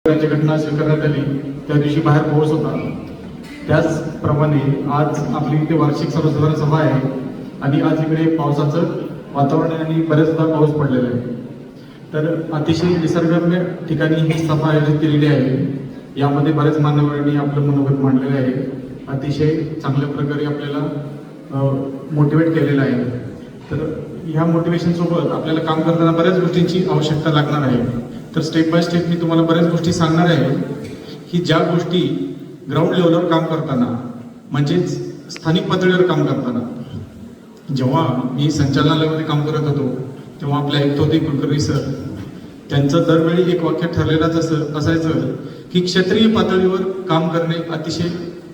घटना स्वीकारण्यात आली त्या दिवशी बाहेर पाऊस होता. त्याचप्रमाणे आज आपली इथे वार्षिक सर्वसाधारण सभा आहे आणि आज इकडे पावसाचं वातावरण आहे आणि बरेचदा पाऊस पडलेला आहे. तर अतिशय निसर्गरम्य ठिकाणी ही सभा आयोजित केलेली आहे. यामध्ये बरेच मान्यवरांनी आपलं मनोगत मांडलेलं आहे. अतिशय चांगल्या प्रकारे आपल्याला मोटिवेट केलेलं आहे. तर ह्या मोटिवेशन सोबत आपल्याला काम करताना बऱ्याच गोष्टींची आवश्यकता लागणार आहे. तर स्टेप बाय स्टेप मी तुम्हाला बऱ्याच गोष्टी सांगणार आहे की ज्या गोष्टी ग्राउंड लेवलवर काम करताना म्हणजेच स्थानिक पातळीवर काम करताना, जेव्हा मी संचालनालयामध्ये काम करत होतो तेव्हा आपले आयुक्त होते कुलकर्णी सर. त्यांचं दरवेळी एक वाक्य ठरलेलंच असायचं की क्षेत्रीय पातळीवर काम करणे अतिशय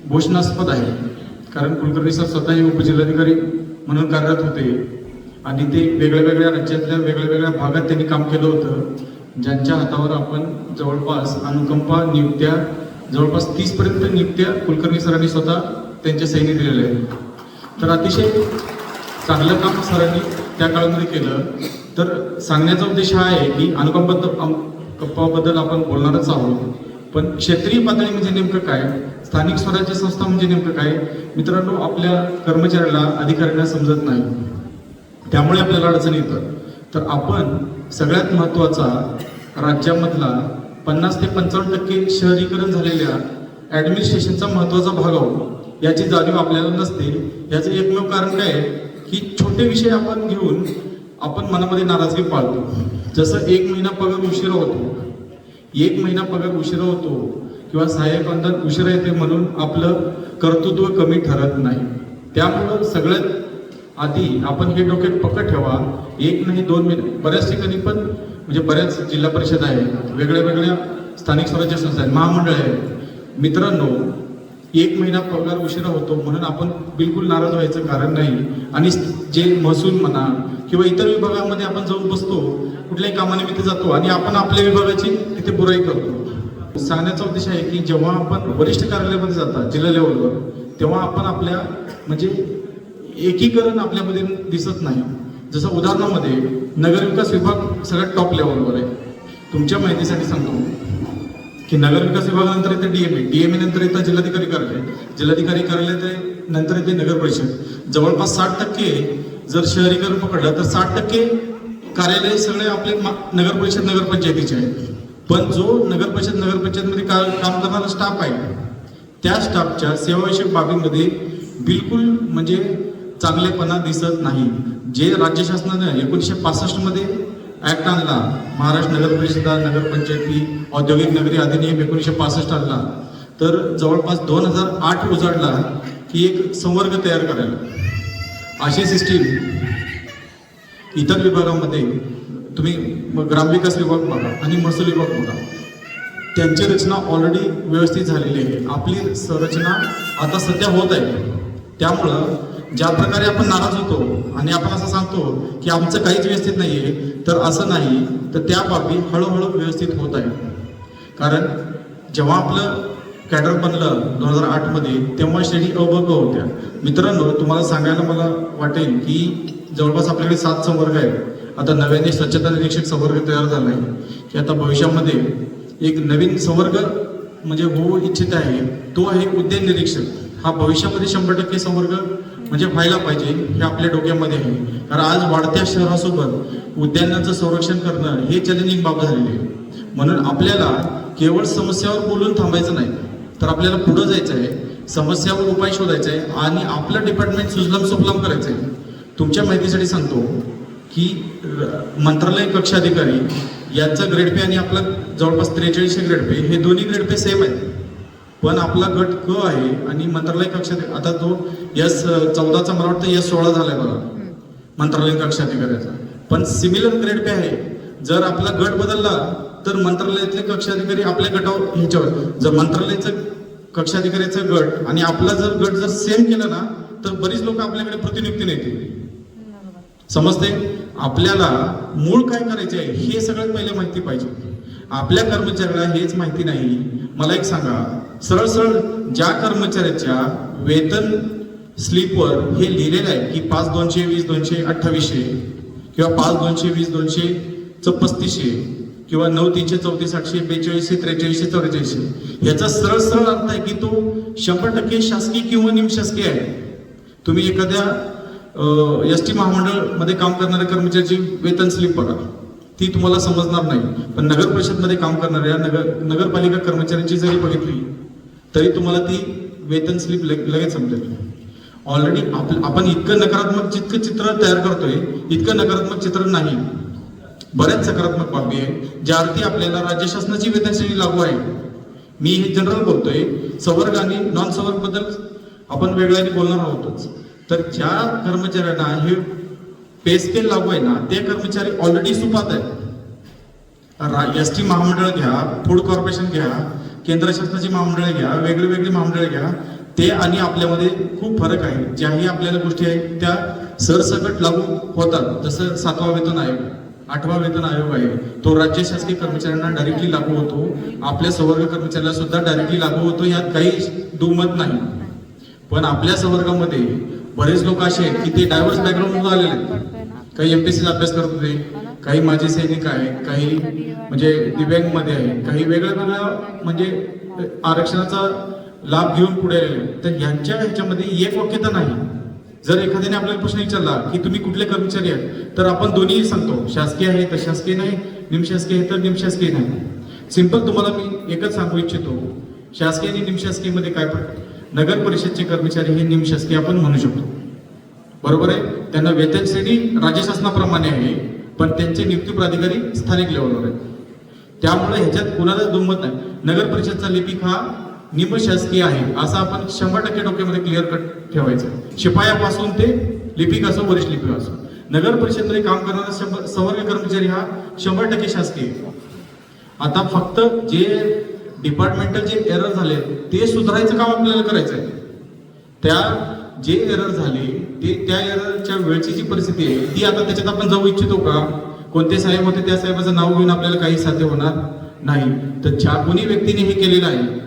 भूषणास्पद आहे. कारण कुलकर्णी सर स्वतः हे उपजिल्हाधिकारी म्हणून कार्यरत होते आणि ते वेगळ्या राज्यातल्या वेगळ्या भागात त्यांनी काम केलं होतं. ज्यांच्या हातावर आपण जवळपास अनुकंपा नियुक्त्या जवळपास 30 पर्यंत नियुक्त्या कुलकर्णी सरांनी स्वतः त्यांच्या सैन्य दिलेल्या आहेत. तर अतिशय चांगलं काम सरांनी त्या काळामध्ये केलं. तर सांगण्याचा उद्देश हा आहे की अनुकंपाबद्दल आपण बोलणारच आहोत, पण क्षेत्रीय पातळी म्हणजे नेमकं काय, स्थानिक स्वराज्य संस्था म्हणजे नेमकं काय, मित्रांनो आपल्या कर्मचाऱ्याला अधिकाऱ्यांना समजत नाही. त्यामुळे आपल्याला अडचणी येतात. तर आपण सगळ्यात महत्त्वाचा राज्यामधला 50 ते 55% शहरीकरण झालेल्या ॲडमिनिस्ट्रेशनचा महत्त्वाचा भाग आहोत याची जाणीव आपल्याला नसते. याचं एकमेव कारण काय आहे की छोटे विषय आपण घेऊन आपण मनामध्ये नाराजगी पाळतो. जसं 1 महिना पगार उशिरा होतो, 1 महिना पगार उशिरा होतो किंवा सहाय्यक अनुदान उशिरा येते म्हणून आपलं कर्तृत्व कमी ठरत नाही. त्यामुळं सगळ्यात आधी आपण हे डोक्यात पकड ठेवा, 1 नाही 2 महिने. बऱ्याच ठिकाणी पण म्हणजे बऱ्याच जिल्हा परिषद आहे, वेगळ्या स्थानिक स्वराज्य संस्था आहेत, महामंडळ आहेत. मित्रांनो 1 महिना पगार उशिरा होतो म्हणून आपण बिलकुल नाराज व्हायचं कारण नाही. आणि जे महसूल म्हणा किंवा इतर विभागामध्ये आपण जाऊन बसतो, कुठल्याही कामानिमित्त जातो आणि आपण आपल्या विभागाची तिथे बुराई करतो. सांगण्याचा उद्देश आहे की जेव्हा आपण वरिष्ठ कार्यालयामध्ये जाता जिल्हा लेवलवर, तेव्हा आपण आपल्या म्हणजे एकीकरण आपल्यामध्ये दिसत नाही. जसं उदाहरणामध्ये नगरविकास विभाग सगळ्यात टॉप लेवलवर आहे. तुमच्या माहितीसाठी सांगतो की नगरविकास विभागानंतर येते डीएमए नंतर येतं जिल्हाधिकारी कार्यालय, जिल्हाधिकारी कार्यालय नंतर येते नगर परिषद. जवळपास 60% जर शहरीकरण पकडलं तर 60% कार्यालय सगळे आपले नगर परिषद नगरपंचायतीचे आहेत. पण जो नगर परिषद नगरपंचायतमध्ये काम करणारा स्टाफ आहे त्या स्टाफच्या सेवाविषयक बाबींमध्ये बिलकुल म्हणजे चांगलेपणा दिसत नाही. जे राज्य शासनाने 1965 मध्ये ऍक्ट आणला, महाराष्ट्र नगर परिषदा नगरपंचायती औद्योगिक नगरी अधिनियम 1965 आणला, तर जवळपास 2008 उजाडला की एक संवर्ग तयार करायला. अशी सिस्टीम इतर विभागामध्ये तुम्ही ग्रामविकास विभाग बघा आणि महसूल विभाग बघा, त्यांची रचना ऑलरेडी व्यवस्थित झालेली आहे. आपली संरचना आता सध्या होत आहे. त्यामुळं ज्या प्रकारे आपण नाराज होतो आणि आपण असं सांगतो की आमचं काहीच व्यवस्थित नाहीये, तर असं नाही. तर त्या बाबी हळूहळू व्यवस्थित होत आहे. कारण जेव्हा आपलं कॅडर बनलं 2008 मध्ये, तेव्हा श्रेणी अ ब ग होत्या. मित्रांनो तुम्हाला सांगायला मला वाटेल की जवळपास आपल्याकडे 7 संवर्ग आहेत. आता नव्याने स्वच्छता निरीक्षक संवर्ग तयार झाला आहे की आता भविष्यामध्ये एक नवीन संवर्ग म्हणजे होऊ इच्छित आहे, तो आहे उद्यान निरीक्षक. हा भविष्यामध्ये 100% संवर्ग म्हणजे व्हायला पाहिजे हे आपल्या डोक्यामध्ये आहे. कारण आज वाढत्या शहरासोबत उद्यानाचं संरक्षण करणं हे चॅलेंजिंग बाब झालेली आहे. म्हणून आपल्याला केवळ समस्यावर बोलून थांबायचं नाही, तर आपल्याला पुढे जायचं आहे, समस्यावर उपाय शोधायचा आहे आणि आपलं डिपार्टमेंट सुजलाम सुफलाम करायचं आहे. तुमच्या माहितीसाठी सांगतो की मंत्रालय कक्ष अधिकारी यांचा ग्रेड पे आणि आपला जवळपास 43 ग्रेड पे, हे दोन्ही ग्रेड पे सेम आहेत. पण आपला गट क आहे आणि मंत्रालय कक्ष आता तो S14चा मला वाटतं S16 झालाय बघा मंत्रालय कक्ष अधिकाऱ्याचा, पण सिमिलर ग्रेड पे आहे. जर आपला गट बदलला तर मंत्रालयातले कक्ष अधिकारी आपल्या गटावर ह्याच्यावर, जर मंत्रालयाचं कक्ष अधिकाऱ्याचा गट आणि आपला जर गट जर सेम केला ना तर बरीच लोक आपल्याकडे प्रतिनियुक्तीने येतील. समजते? आपल्याला मूळ काय करायचे आहे हे सगळ्यात पहिले माहिती पाहिजे. आपल्या कर्मचाऱ्याला हेच माहिती नाही. मला एक सांगा, सरळ ज्या कर्मचाऱ्याच्या वेतन स्लिपवर हे लिहिलेलं आहे की 5/220 228 किंवा 5/220 235 किंवा 9 300 34 800 4200 4300 4400 याचा सरळ सरळ अर्थ आहे की तो 100% शासकीय किंवा निमशासकीय आहे. तुम्ही एखाद्या एस टी महामंडळ मध्ये काम करणाऱ्या कर्मचाऱ्याची वेतन स्लिप बघा, ती तुम्हाला समजणार नाही. पण नगर परिषद मध्ये काम करणाऱ्या नगरपालिका कर्मचाऱ्यांची जरी बघितली तरी तुम्हाला ती वेतन स्लिप लगेच समजेल. ऑलरेडी आपण इतकं नकारात्मक जितकं चित्र तयार करतोय इतकं नकारात्मक चित्र नाही. बऱ्याच सकारात्मक बाबी आहे ज्यावरती आपल्याला राज्य शासनाची वेतन श्रेणी लागू आहे. मी हे जनरल बोलतोय, संवर्ग आणि नॉन संवर्ग बद्दल आपण वेगळ्याने बोलणार आहोतच. तर ज्या कर्मचाऱ्यांना हे पे स्केल लागू आहे ना ते कर्मचारी ऑलरेडी सुपात आहेत. एस टी महामंडळ घ्या, फूड कॉर्पोरेशन घ्या, केंद्र शासनाची महामंडळे घ्या, वेगळी महामंडळे घ्या, ते आणि आपल्यामध्ये खूप फरक आहे. ज्याही आपल्याला गोष्टी आहेत त्या सरसकट लागू होतात. जसं 7वा वेतन आयोग, 8वा वेतन आयोग आहे तो राज्य शासकीय कर्मचाऱ्यांना डायरेक्टली लागू होतो, आपल्या संवर्ग कर्मचाऱ्यांना सुद्धा डायरेक्टली लागू होतो, यात काही दुमत नाही. पण आपल्या संवर्गामध्ये बरेच लोक असे आहेत की ते डायव्हर्स बॅकग्राऊंड आलेले आहेत. काही एमपीएससीचा अभ्यास करत होते, काही माजी सैनिक आहेत, काही म्हणजे दिव्यांगमध्ये आहे, काही वेगळ्या म्हणजे आरक्षणाचा लाभ घेऊन पुढे आलेले. तर यांच्या ह्याच्यामध्ये एक वाक्यता नाही. जर एखाद्याने आपल्याला प्रश्न विचारला की तुम्ही कुठले कर्मचारी आहेत तर आपण दोन्ही सांगतो, शासकीय आहे तर शासकीय नाही, निमशासकीय आहे तर निमशासकीय नाही. सिंपल तुम्हाला मी एकच सांगू इच्छितो, शासकीय आणि निमशासकीय मध्ये काय फरक. नगर परिषदचे कर्मचारी हे निमशासकीय आपण म्हणू शकतो, बरोबर आहे. त्यांना वेतन श्रेणी राज्य शासनाप्रमाणे आहे पण त्यांचे नियुक्ती प्राधिकारी स्थानिक लेवलवर आहे. त्यामुळे ह्याच्यात कुणालाच दुमत नाही. नगर परिषदचा लिपिक हा निमशासकीय आहे असं आपण 100% डोक्यामध्ये क्लिअर कट ठेवायचं. शिपायापासून ते लिपिक असो, वरिष्ठ लिपिक असो, नगर परिषदेमध्ये काम करणारा संवर्ग कर्मचारी हा 100% शासकीय. आता फक्त जे डिपार्टमेंटल जे एरर झाले ते सुधारायचं काम आपल्याला करायचं आहे. त्या जे एरर झाले ते त्या एररच्या वेळची जी परिस्थिती आहे ती आता त्याच्यात आपण जाऊ इच्छितो का? कोणते साहेब होते त्या साहेबाचं नाव घेऊन आपल्याला काही साध्य होणार नाही. तर ज्या कोणी व्यक्तीने हे केलेलं आहे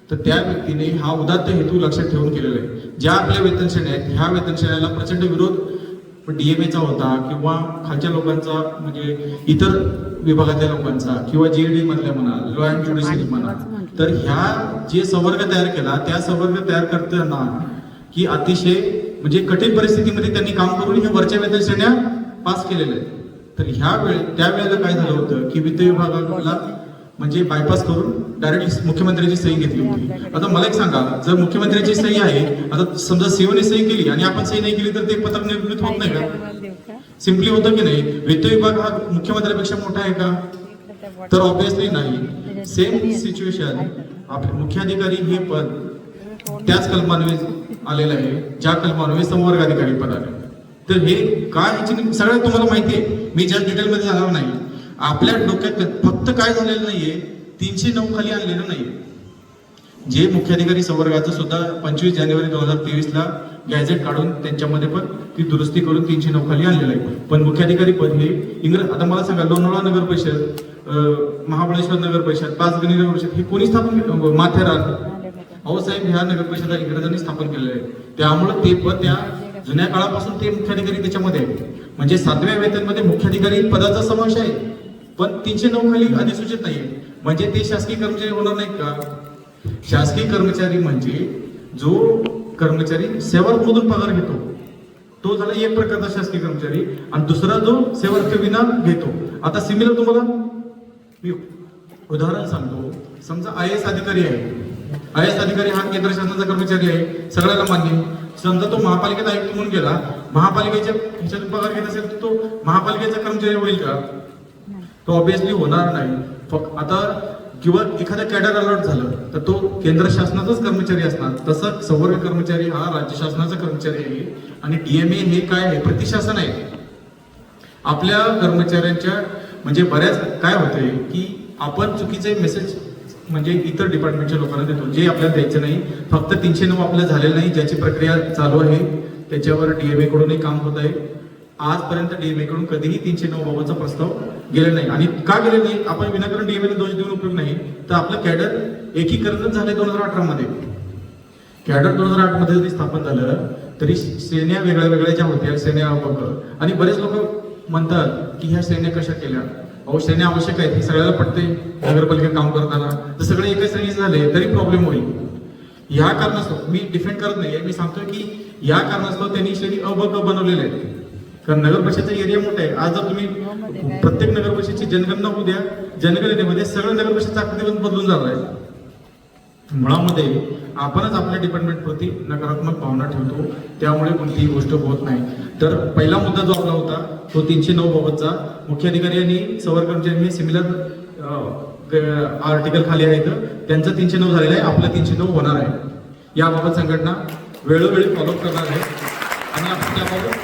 तर त्या व्यक्तीने हा उदात्त हेतू लक्षात ठेवून केलेला आहे. ज्या आपल्या वेतन श्रेण्या आहेत ह्या वेतन श्रेण्याला प्रचंड विरोध डीएमएचा होता किंवा खालच्या लोकांचा म्हणजे इतर विभागातल्या लोकांचा किंवा जीएडी मधल्या म्हणा, लॉ अँड ज्युडिशरी म्हणा. तर ह्या जे संवर्ग तयार केला त्या संवर्ग तयार करताना की अतिशय म्हणजे कठीण परिस्थितीमध्ये त्यांनी काम करून हे वरच्या वेतन श्रेण्या पास केलेल्या आहेत. तर त्यावेळेला काय झालं होतं की वित्त विभागाला म्हणजे बायपास करून डायरेक्ट मुख्यमंत्र्यांची सही घेतली होती. आता मला एक सांगा, जर मुख्यमंत्र्यांची सही आहे, आता समजा सीओने सही केली आणि आपण सही नाही केली तर ते पत्रक निर्मित होत नाही का? सिम्पली होतं की नाही? वित्त विभाग हा मुख्यमंत्र्यापेक्षा मोठा आहे का? तर ऑब्विसली नाही. सेम सिच्युएशन आपले मुख्याधिकारी हे पद त्याच कलमान्वये आलेलं आहे ज्या कलमान्वये संवर्ग अधिकारी पद आले. तर हे काय ह्याची सगळं तुम्हाला माहिती आहे, मी ज्या डिटेलमध्ये जाणार नाही. आपल्या डोक्यात फक्त काय झालेलं नाहीये, 309 खाली आणलेलं नाहीये. जे मुख्याधिकारी संवर्गाचं सुद्धा 25 जानेवारी 2023 ला गॅझेट काढून त्यांच्यामध्ये पण ती दुरुस्ती करून 309 खाली आणलेलं आहे. पण मुख्याधिकारी पद हे आता मला सांगा, लोणावळा नगर परिषद, महाबळेश्वर नगर परिषद, पाचगणी नगर परिषद हे कोणी स्थापन केलं? माथेरान अहो साहेब, ह्या नगर परिषदा इंग्रजांनी स्थापन केलेलं आहे. त्यामुळे ते पद त्या जुन्या काळापासून ते मुख्याधिकारी त्याच्यामध्ये आहे. म्हणजे 7व्या वेतनमध्ये मुख्याधिकारी पदाचा समावेश आहे पण 309 खाली अधिसूचित नाहीये. म्हणजे ते शासकीय कर्मचारी होणार नाहीत का? शासकीय कर्मचारी म्हणजे जो कर्मचारी सेवामधून पगार घेतो तो झाला एक प्रकारचा शासकीय कर्मचारी आणि दुसरा जो सेवाविना घेतो. आता सिमिलर तुम्हाला मी उदाहरण सांगतो. समजा IAS अधिकारी आहे. IAS अधिकारी हा केंद्र शासनाचा कर्मचारी आहे, सगळ्याला मान्य. समजा तो महापालिकेत आयुक्त म्हणून गेला, महापालिकेच्या ह्याच्यातून पगार घेत असेल तर तो महापालिकेचा कर्मचारी होईल का? तो ऑब्विसली होणार नाही. आता किंवा एखादा कॅडर अलर्ट झालं तर तो केंद्र शासनाचाच कर्मचारी असणार. तसं संवर्ग कर्मचारी हा राज्य शासनाचा कर्मचारी आहे आणि डीएमए हे काय आहे? प्रतिशासन आहे. आपल्या कर्मचाऱ्यांच्या म्हणजे बऱ्याच काय होतंय की आपण चुकीचे मेसेज म्हणजे इतर डिपार्टमेंटच्या लोकांना देतो जे आपल्याला द्यायचं नाही. फक्त 309 आपल्याला झालेलं नाही, ज्याची प्रक्रिया चालू आहे त्याच्यावर डीएमए कडूनही काम होत आहे. आजपर्यंत डीएमए कडून कधीही 309 बाबतचा प्रस्ताव गेला नाही. आणि का गेले नाही? आपण विनाकारण डीएमए ला दोष देऊन उपयोग नाही. तर आपलं कॅडर एकीकरणच झाले 2018 मध्ये. कॅडर 2008 मध्ये जरी स्थापन झालं तरी श्रेण्या वेगळ्या वेगळ्या ज्या होत्या, श्रेण्या आणि बरेच लोक म्हणतात की ह्या श्रेण्या कशा केल्या. अहो श्रेणी आवश्यक आहेत हे सगळ्याला पटते. नगरपालिका काम करताना जर सगळे एका श्रेणीचे झाले तरी प्रॉब्लेम होईल. या कारणास्तव मी डिफेंड करत नाही, मी सांगतोय की या कारणास्तव त्यांनी श्रेणी अ ब क बनवलेले आहेत. कारण नगर परिषदचा एरिया मोठा आहे. आज जर तुम्ही प्रत्येक नगर परिषदची जनगणना होऊ द्या, जनगणनेमध्ये सगळं नगर परिषदचा आकृती बदलून जाणार आहे. मुळामध्ये आपणच आपल्या डिपार्टमेंट प्रती नकारात्मक भावना ठेवतो, त्यामुळे कोणतीही गोष्ट होत नाही. तर पहिला मुद्दा जो आपला होता तो 309 बाबतचा, मुख्याधिकारी आणि सवर कर्मचारी हे सिमिलर आर्टिकल खाली आहेत, त्यांचं 309 झालेलं आहे, आपलं 309 होणार आहे. याबाबत संघटना वेळोवेळी फॉलोअप करणार आहे आणि आपण त्याबाबत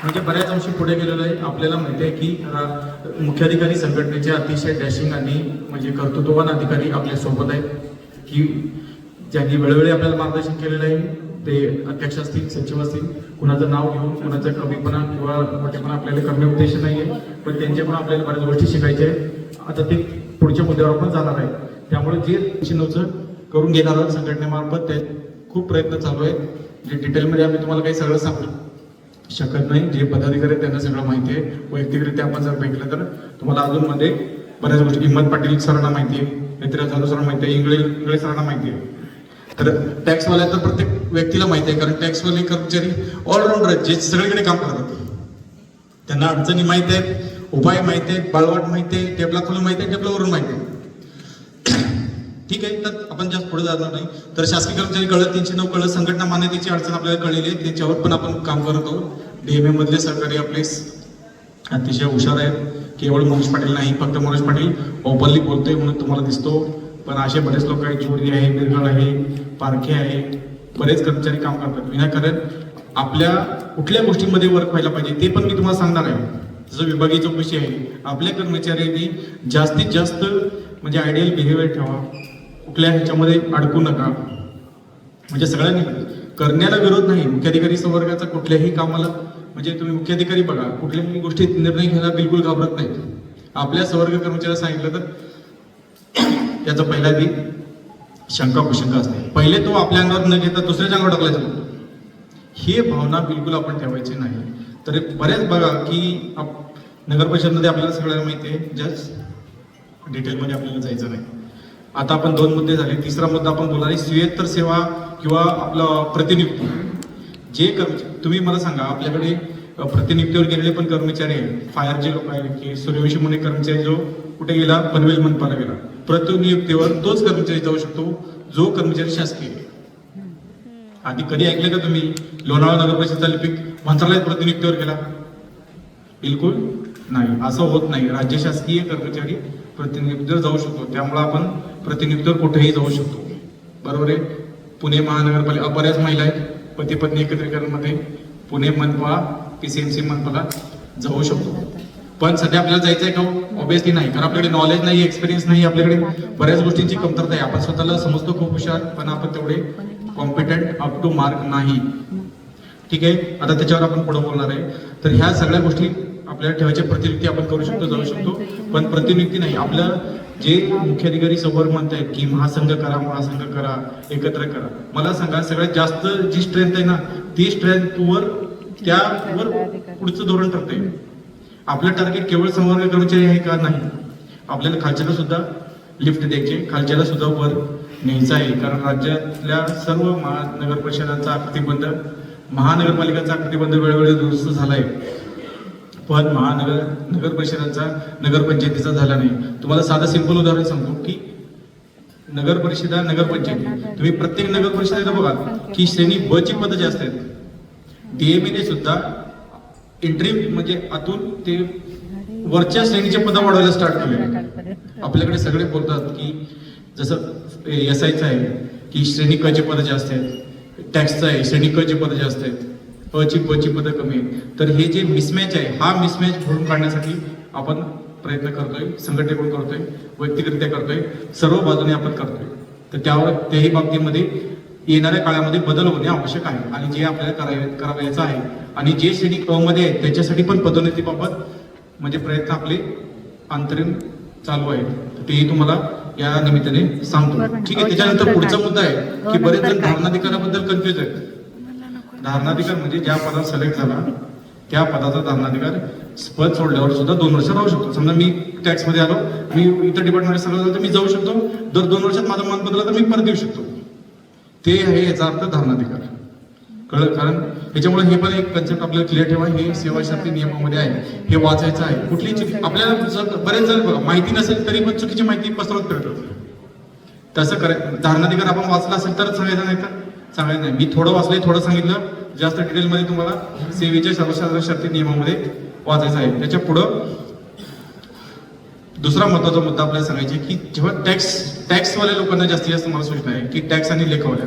म्हणजे बऱ्याच अंशी पुढे गेलेलं आहे. आपल्याला माहिती आहे की मुख्याधिकारी संघटनेचे अतिशय डॅशिंग आणि म्हणजे कर्तृत्ववान अधिकारी आपल्या सोबत आहेत, की ज्यांनी वेळोवेळी आपल्याला मार्गदर्शन केलेलं आहे. ते अध्यक्ष असतील, सचिव असतील, कुणाचं नाव घेऊन कुणाचा कमीपणा किंवा मोठेपणा आपल्याला करणे उद्देश नाही आहे, पण त्यांच्याकडून आपल्याला बऱ्याच गोष्टी शिकायच्या आहेत. आता ते पुढच्या मुद्द्यावर पण जाणार आहे. त्यामुळे जे 309चं करून घेणार संघटनेमार्फत ते खूप प्रयत्न चालू आहेत. जे डिटेलमध्ये आम्ही तुम्हाला काही सगळं सांगू शकत नाही. जे पदाधिकारी आहेत त्यांना सगळं माहिती आहे. वैयक्तिकरित्या आपण जर बघितलं तर तुम्हाला अजून मध्ये बऱ्याच गोष्टी हिम्मत पाटील सरांना माहिती आहे, मित्र जाधव सरांना माहिती आहे, इंगळे सरांना माहिती आहे. तर टॅक्सवाल्या तर प्रत्येक व्यक्तीला माहिती आहे, कारण टॅक्सवाले कर्मचारी ऑलराऊंडर आहेत, जे सगळीकडे काम करतात. त्यांना अडचणी माहिती आहेत, उपाय माहिती आहेत, बाळवाट माहिती आहे, टेबलाखालून माहिती आहे, टेबलावरून माहिती आहे. ठीक आहे, तर आपण जास्त पुढे जाणार नाही. तर शासकीय कर्मचारी कळलं, 309 कळलं, संघटना मान्यतेची अडचण आपल्याला कळलेली आहे, त्याच्यावर पण आपण काम करत आहोत. DMA मधले सहकारी आपले अतिशय हुशार आहेत. केवळ मनोज पाटील नाही, फक्त मनोज पाटील ओपनली बोलतोय म्हणून तुम्हाला दिसतो, पण असे बरेच लोक आहेत, जोडी आहे, मिरगळ आहे, पारखे आहे, बरेच कर्मचारी काम करतात विनाकारण. आपल्या कुठल्या गोष्टींमध्ये वर्क व्हायला पाहिजे ते पण मी तुम्हाला सांगणार आहे. जसं विभागीय चौकशी आहे, आपल्या कर्मचाऱ्यांनी जास्तीत जास्त म्हणजे आयडियल बिहेवियर ठेवा, कुठल्या ह्याच्यामध्ये अडकू नका. म्हणजे सगळ्यांनी करण्याला विरोध नाही. मुख्याधिकारी संवर्गाचा कुठल्याही कामाला म्हणजे तुम्ही मुख्याधिकारी बघा, कुठल्याही गोष्टीत निर्णय घ्यायला बिलकुल घाबरत नाही. आपल्या संवर्ग कर्मचाऱ्याला सांगितलं तर त्याचा पहिला बी शंका कुशंका असते. पहिले तो आपल्या अंगावर न घेता दुसऱ्याच्या अंगावर टाकला जातो. हे भावना बिलकुल आपण ठेवायची नाही. तर बरेच बघा की नगर परिषदमध्ये आपल्याला सगळ्यांना माहिती आहे, जस्ट डिटेलमध्ये आपल्याला जायचं नाही. आता आपण 2 मुद्दे झाले. तिसरा मुद्दा आपण बोलणार आहे स्वीयत्तर सेवा किंवा आपलं प्रतिनियुक्ती. जे कर्मचारी तुम्ही मला सांगा, आपल्याकडे प्रतिनियुक्तीवर गेलेले पण कर्मचारी आहेत, फायरचे लोक आहेत, की सूर्यवंशी म्हणून कर्मचारी जो कुठे गेला, पनवेल मनपाला गेला, प्रतिनियुक्तीवर तोच कर्मचारी जाऊ शकतो जो कर्मचारी शासकीय. आधी कधी ऐकलं का तुम्ही लोणावळा नगर परिषदचा लिपिक मंत्रालयात प्रतिनियुक्तीवर गेला? बिलकुल नाही, असं होत नाही. राज्य शासकीय कर्मचारी प्रतिनियुक्तीवर जाऊ शकतो. त्यामुळे आपण प्रतिनियुक्तीवर कुठेही जाऊ शकतो. बरोबर आहे. पुणे महानगरपालिका बऱ्याच महिला आहेत पती पत्नी एकत्रीकरणमध्ये पुणे मनपा PCMC मनपाला जाऊ शकतो. पण सध्या आपल्याला जायचं आहे का? ऑब्विसली नाही, कारण आपल्याकडे नॉलेज नाही, एक्सपिरियन्स नाही, आपल्याकडे बऱ्याच गोष्टींची कमतरता आहे. आपण स्वतःला समजतो खूप हुशार, पण आपण तेवढे कॉम्पिटंट अप टू मार्क नाही. ठीक आहे, आता त्याच्यावर आपण पुढे बोलणार आहे. तर ह्या सगळ्या गोष्टी आपल्याला ठेवायच्या. प्रतिनियुक्ती आपण करू शकतो, जाऊ शकतो, पण प्रतिनियुक्ती नाही. आपलं जे मुख्याधिकारी समोर म्हणतायत की महासंघ करा, महासंघ करा, एकत्र करा, मला सांगा सगळ्यात जास्त जी स्ट्रेंथ आहे ना, ती स्ट्रेंथवर त्यावर पुढचं धोरण ठरतंय. आपलं टार्गेट केवळ संवर्ग कर्मचारी आहे का? नाही, आपल्याला खालच्याला सुद्धा लिफ्ट द्यायचे, खालच्याला सुद्धा वर न्यायचं आहे. कारण राज्यातल्या सर्व महानगर परिषदांचा आकृतीबंध, महानगरपालिकांचा आकृतीबंध वेळोवेळी दुरुस्त झालाय, पण नगर परिषदांचा, नगरपंचायतीचा झाला नाही. तुम्हाला साधं सिंपल उदाहरण सांगतो की नगर परिषदा, नगरपंचायती, तुम्ही प्रत्येक नगर परिषदेला बघा की श्रेणी ब ची पदं जास्त आहेत. DMA ने सुद्धा एंट्री म्हणजे आतून ते वरच्या श्रेणीचे पदं वाढवायला स्टार्ट केले. आपल्याकडे सगळे बोलतात की जसं SIचं आहे की श्रेणी क ची पदं जास्त आहेत, टॅक्सचं आहे श्रेणी क ची पदं जास्त आहेत, प ची पदं कमी आहेत. तर हे जे मिसमॅच आहे, हा मिसमॅच भरून काढण्यासाठी आपण प्रयत्न करतोय, संघटनेकडून करतोय, वैयक्तिकरित्या करतोय, सर्व बाजूने आपण करतोय. तर त्यावर त्याही बाबतीमध्ये येणाऱ्या काळामध्ये बदल होणे आवश्यक आहे. आणि जे आपल्याला करायचं आहे आणि जे श्रेणी क मध्ये आहे त्याच्यासाठी पण पदोन्नतीबाबत म्हणजे प्रयत्न आपले अंतरिम चालू आहेत. तेही तुम्हाला या निमित्ताने सांगतो. ठीक आहे, त्याच्यानंतर पुढचा मुद्दा आहे की बरेच जण धारणाधिकाराबद्दल कन्फ्युज आहेत. धारणाधिकार म्हणजे ज्या पदात सिलेक्ट झाला त्या पदाचा धारणाधिकार पद सोडल्यावर सुद्धा 2 वर्ष राहू शकतो. समजा मी टॅक्स मध्ये आलो, मी इतर डिपार्टमेंट सगळं झालं तर मी जाऊ शकतो. दर 2 वर्षात माझं मन बदललं तर मी परत येऊ शकतो. ते आहे याचा अर्थ धारणाधिकार. कळलं? कारण त्याच्यामुळे हे पण एक कन्सेप्ट आपल्याला क्लिअर ठेवा. हे सेवाशास्त्री नियमामध्ये आहे, हे वाचायचं आहे. कुठली आपल्याला बरेच जण बघा माहिती नसेल तरी पण चुकीची माहिती पसरवत करतात. तसं करायचं. धारणाधिकार आपण वाचला असेल तर सांगायचं, नाही तर सांगायचं नाही. मी थोडं वाचलंय, थोडं सांगितलं. जास्त डिटेलमध्ये तुम्हाला सेवेच्या सर्वशास्त्री नियमामध्ये वाचायचं आहे. त्याच्या पुढं दुसरा महत्वाचा मुद्दा आपल्याला सांगायचे की जेव्हा टॅक्सवाल्या लोकांना जास्तीत जास्त मला सूचना आहे की टॅक्स आणि लेखावाल्या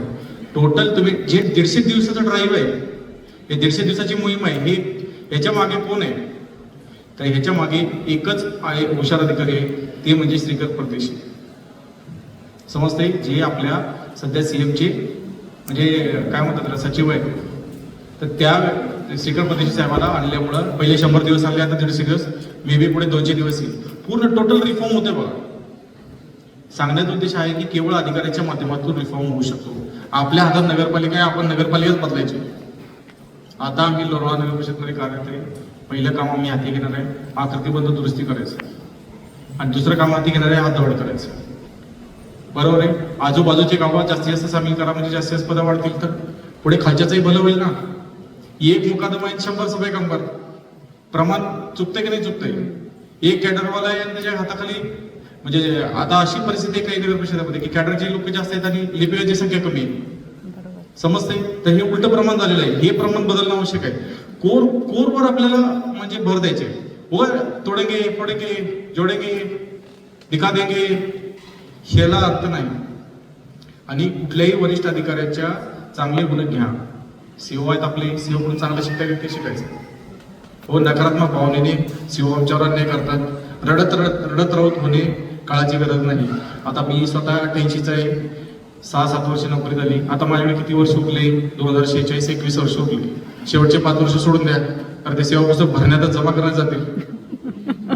टोटल तुम्ही जे 150 दिवसाचं ड्राईव्ह आहे, हे 150 दिवसाची मोहीम आहे, हे ह्याच्या मागे कोण आहे? तर ह्याच्या मागे एकच आहे हुशार अधिकारी आहे, ते म्हणजे श्रीकर परदेशी. समजते? जे आपल्या सध्या सीएमचे म्हणजे काय म्हणतात त्याला सचिव आहे. तर त्या श्रीकर परदेशी साहेबाला आणल्यामुळं पहिले 100 दिवस आले, आता 150 दिवस, मे बी पुढे 200 दिवस येईल. पूर्ण टोटल रिफॉर्म होते बघा. सांगण्याचा उद्देश आहे की केवळ अधिकाऱ्याच्या माध्यमातून रिफॉर्म होऊ शकतो. आपल्या हातात नगरपालिका आहे, आपण नगरपालिकाच बदलायची. आता आम्ही लोरवा नगर परिषदमध्ये कार्यरत आहे. पहिलं काम आम्ही हाती घेणार आहे आकृतीबंध दुरुस्ती करायचं, आणि दुसरं काम हाती घेणार आहे हातदवड करायचं. बरोबर आहे? आजूबाजूचे गावात जास्तीत जास्त सामील करा, म्हणजे जास्तीत जास्त पदं वाढतील तर पुढे खालच्याचंही भलं होईल ना. एक मुकादमा आहे 100 सफाई कामगार. प्रमाण चुकतंय की नाही चुकतंय? एक कॅडरवाला आहे आणि त्याच्या हाताखाली म्हणजे आता अशी परिस्थिती आहे काही नगर परिषदेमध्ये की कॅडरचे लोक जास्त आहेत आणि लिपिकांची संख्या कमी आहे. समजते? तर हे उलट प्रमाण झालेलं आहे. हे प्रमाण बदलणं आवश्यक आहे. कोरवर आपल्याला म्हणजे भर द्यायचे. वर तोडेंगे फोडेंगे जोडेंगे दिखा देंगे ह्याला अर्थ नाही. आणि कुठल्याही वरिष्ठ अधिकाऱ्याच्या चांगले गुण घ्या. सीओ आहेत आपले, सीओ कडून चांगलं शिकायचं ते शिकायचं. हो, नकारात्मक भावनेने सीओ आमच्यावर अन्याय करतात, रडत राहत होणे काळाची गरज नाही. आता मी स्वतः 88चा आहे, 6-7 वर्ष नोकरी झाली. आता माझ्याकडे किती वर्ष उरले? 2046 21 वर्ष उरले. शेवटचे 5 वर्ष सोडून द्या, कारण ते सेवा पुस्तक भरण्यातच जमा करण्यात जातील.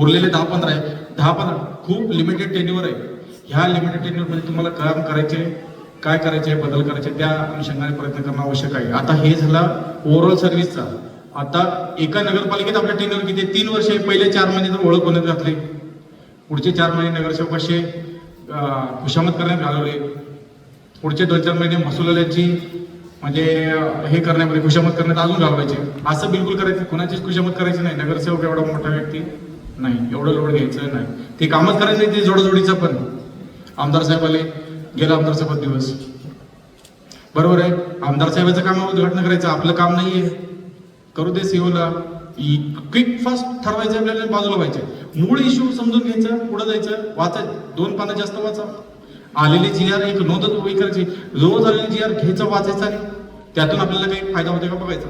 उरलेले 10-15 आहे. 10-15 खूप लिमिटेड टेन्युअर आहे. ह्या लिमिटेड टेन्युअर मध्ये तुम्हाला काम करायचे, काय करायचे, बदल करायचे, त्या अनुषंगाने प्रयत्न करणं आवश्यक आहे. आता हे झाला ओव्हरऑल सर्व्हिसचा. आता एका नगरपालिकेत आपल्या टेन्युअर किती? 3 वर्ष आहे. पहिले 4 महिने तर ओळख होण्यात घातली, पुढचे 4 महिने नगरसेवकाशी खुशामत करण्यात घालवले, पुढचे 2-4 महिने महसूलवाल्यांची म्हणजे हे करण्यामध्ये खुशामत करण्यात अजून घालवायचे. असं बिलकुल करायचं, कुणाचीच खुशामत करायची नाही. नगरसेवक एवढा मोठा व्यक्ती नाही, एवढं लोड घ्यायचं नाही. ते कामच करायचं नाही, ते जोडाजोडीचं पण. आमदार साहेब आले, गेला आमदार साहेब दिवस. बरोबर आहे? आमदार साहेबाचं काम उद्घाटन करायचं आपलं काम नाहीये. करू दे सीओला. क्विक फास्ट ठरवायचं आपल्याला, बाजूला व्हायचे. मूळ इश्यू समजून घ्यायचं, पुढे जायचं, वाचायचं. 2 पानं जास्त वाचा. आलेली जीआर एक नोंद उभी करायची, रोज आलेली जीआर घ्यायचं, वाचायचं आणि त्यातून आपल्याला काही फायदा होतो का बघायचा.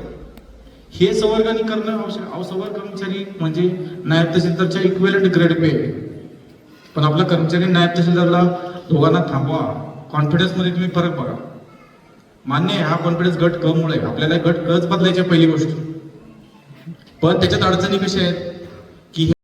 हे संवर्गाने करणं आवश्यक. संवर्ग कर्मचारी म्हणजे नायब तहसीलदारच्या इक्विव्हॅलंट ग्रेड पे. पण आपला कर्मचारी नायब तहसीलदारला दोघांना थांबवा. कॉन्फिडन्स मध्ये तुम्ही फरक बघा. मान्य आहे, हा कॉन्फिडन्स गट क मुळे आपल्याला गट कच बदलायची पहिली गोष्ट. पण त्याच्यात अडचणी कशा आहेत?